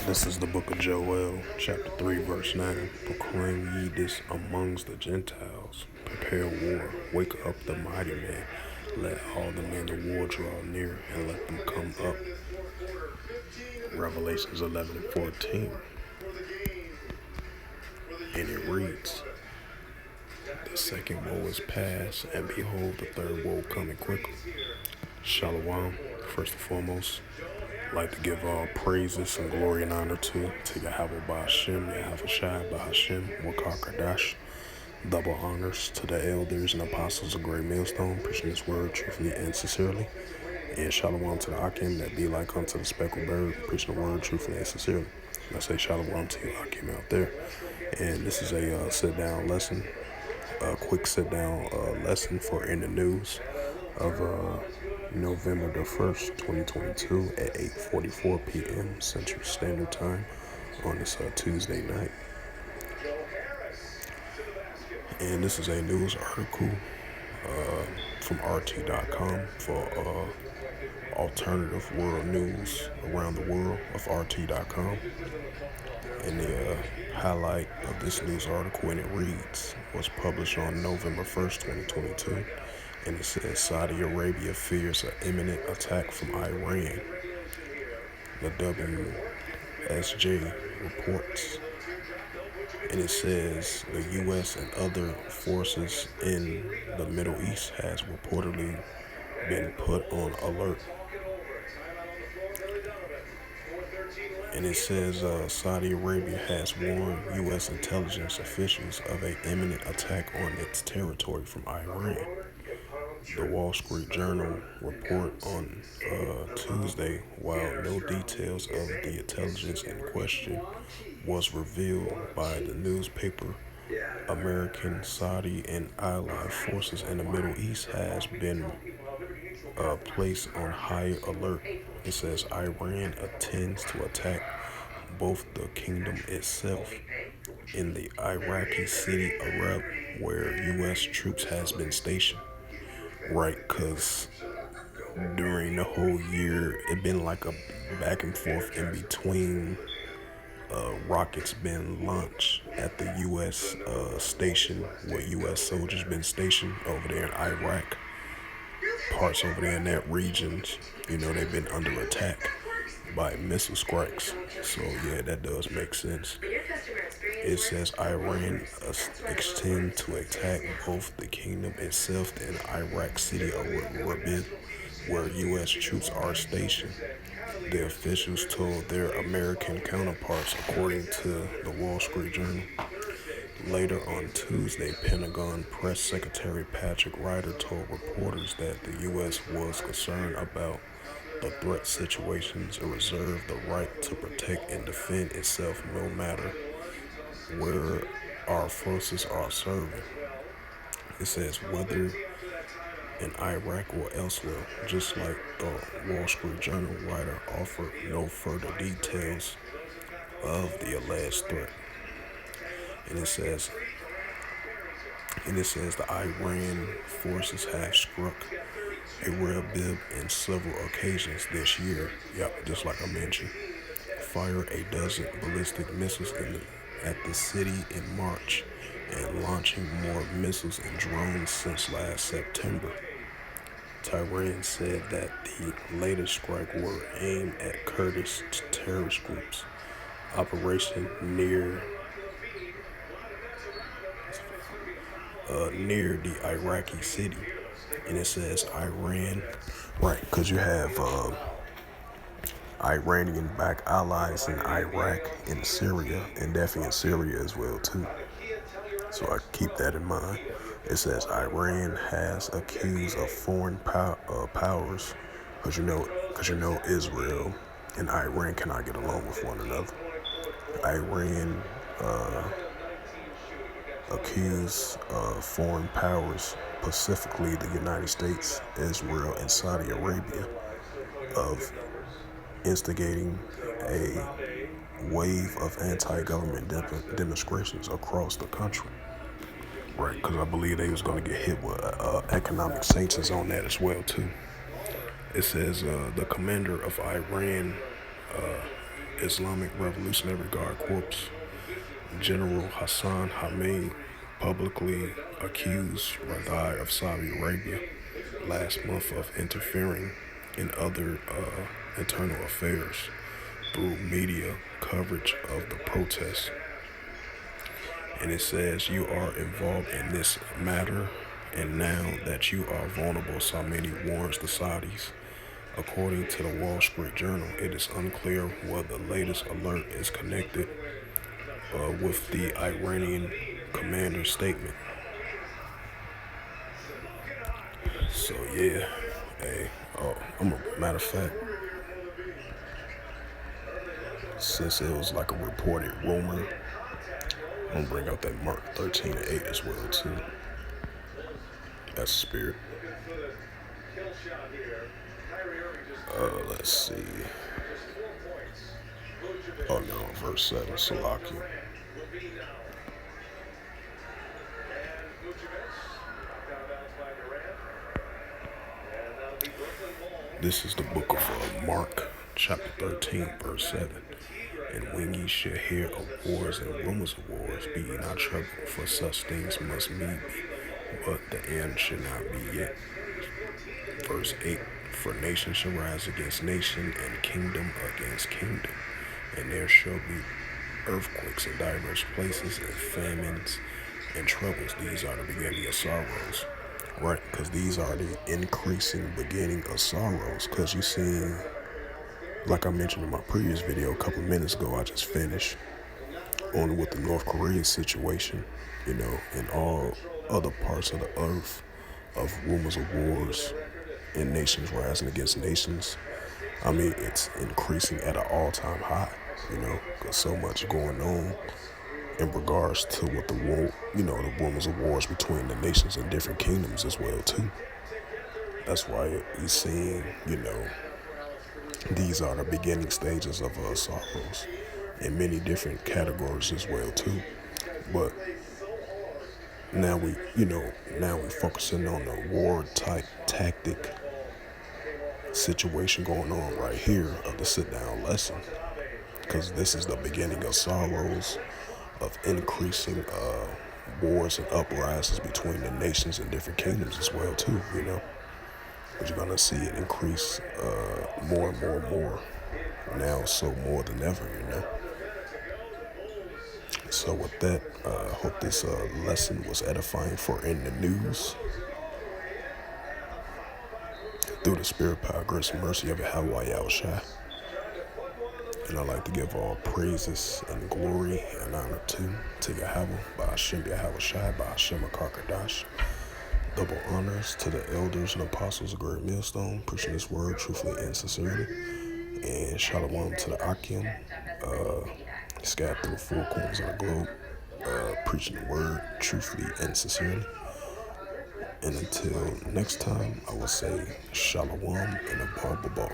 This is the book of Joel, chapter 3, verse 9. Proclaim ye this amongst the Gentiles. Prepare war. Wake up the mighty man. Let all the men of war draw near, and let them come up. Revelations 11 and 14. And it reads, the second woe is past, and behold, the third woe coming quickly. Shalom, first and foremost. I'd like to give all praises and glory and honor to Yahweh Ba'Hashem, Yahweh Shai Ba'Hashem, Wakar Kadash. Double honors to the elders and apostles of Great Millstone, preaching this word truthfully and sincerely. And shalom to the Akim that be like unto the speckled bird, preaching the word truthfully and sincerely. And I say shalom to you Akim out there. And this is a sit-down lesson, a quick sit-down lesson for In the News of November the 1st, 2022 at 8:44 p.m. Central Standard Time on this Tuesday night. And this is a news article from RT.com for alternative world news around the world of RT.com. And the highlight of this news article, and it reads, was published on November 1st, 2022. And it says Saudi Arabia fears an imminent attack from Iran. The WSJ reports. And it says the U.S. and other forces in the Middle East has reportedly been put on alert. And it says Saudi Arabia has warned U.S. intelligence officials of an imminent attack on its territory from Iran. The Wall Street Journal report on Tuesday, while no details of the intelligence in question was revealed by the newspaper, American, Saudi, and allied forces in the Middle East has been placed on high alert. It says Iran intends to attack both the kingdom itself in the Iraqi city Arab, where U.S. troops has been stationed. Right, because during the whole year, it been like a back and forth in between rockets been launched at the U.S. Station, where U.S. soldiers been stationed over there in Iraq. Parts over there in that region, they've been under attack by missile strikes. So yeah, that does make sense. It says Iran intend to attack both the kingdom itself and Iraq city of Erbil, where U.S. troops are stationed. The officials told their American counterparts, according to the Wall Street Journal. Later on Tuesday, Pentagon Press Secretary Patrick Ryder told reporters that the U.S. was concerned about the threat situations and reserved the right to protect and defend itself no matter where our forces are serving. It says whether in Iraq or elsewhere, just like the Wall Street Journal writer offered no further details of the alleged threat. And it says the Iran forces have struck Erbil in several occasions this year. Yep, just like I mentioned. Fired a dozen ballistic missiles at the city in March and launching more missiles and drones since last September. Tehran said that the latest strike were aimed at Kurdish terrorist groups. Operation near the Iraqi city. And it says Iran, right, because you have Iranian-backed allies in Iraq and Syria, and definitely in Syria as well too. So I keep that in mind. It says Iran has accused of foreign powers, because you know Israel and Iran cannot get along with one another. Iran accused foreign powers, specifically the United States, Israel, and Saudi Arabia, of instigating a wave of anti-government demonstrations across the country. Right, because I believe they was going to get hit with economic sanctions on that as well too. It says the commander of Iran Islamic Revolutionary Guard Corps General Hassan Hamid publicly accused Radai of Saudi Arabia last month of interfering in other internal affairs through media coverage of the protests. And it says, you are involved in this matter, and now that you are vulnerable, Samini warns the Saudis. According to the Wall Street Journal, it is unclear whether the latest alert is connected with the Iranian commander's statement. So yeah, hey, matter of fact, since it was like a reported rumor, I'm gonna bring out that Mark 13:8 as well too. That's spirit. Let's see. Oh no, verse 7, Salaki. This is the book of Mark, chapter 13, verse 7. And when ye shall hear of wars and rumors of wars, be ye not troubled, for such things must need be, but the end shall not be yet. Verse 8. For nation shall rise against nation, and kingdom against kingdom, and there shall be earthquakes in diverse places, and famines and troubles. These are the beginning of sorrows. Right, because these are the increasing beginning of sorrows. Because you see, like I mentioned in my previous video a couple of minutes ago, I just finished on with the North Korea situation, and all other parts of the earth of rumors of wars and nations rising against nations. I mean, it's increasing at an all-time high, because so much going on in regards to what the war, the rumors of wars between the nations and different kingdoms as well too. That's why you're seeing, these are the beginning stages of sorrows in many different categories as well too. But now we're focusing on the war type tactic situation going on right here of the sit down lesson, because this is the beginning of sorrows of increasing wars and uprisings between the nations and different kingdoms as well too, but you're gonna see it increase more and more and more now, so more than ever, So with that, I hope this lesson was edifying for in the news. Through the spirit, power, grace, and mercy of Yahweh Yahushua. And I'd like to give all praises and glory and honor to Yahweh, by Hashem Yahushua, by Hashem HaKarkadash. Double honors to the elders and apostles of Great Millstone, preaching this word truthfully and sincerely. And shalom to the Akim, scattered through the four corners of the globe, preaching the word truthfully and sincerely. And until next time, I will say shalom and a ball.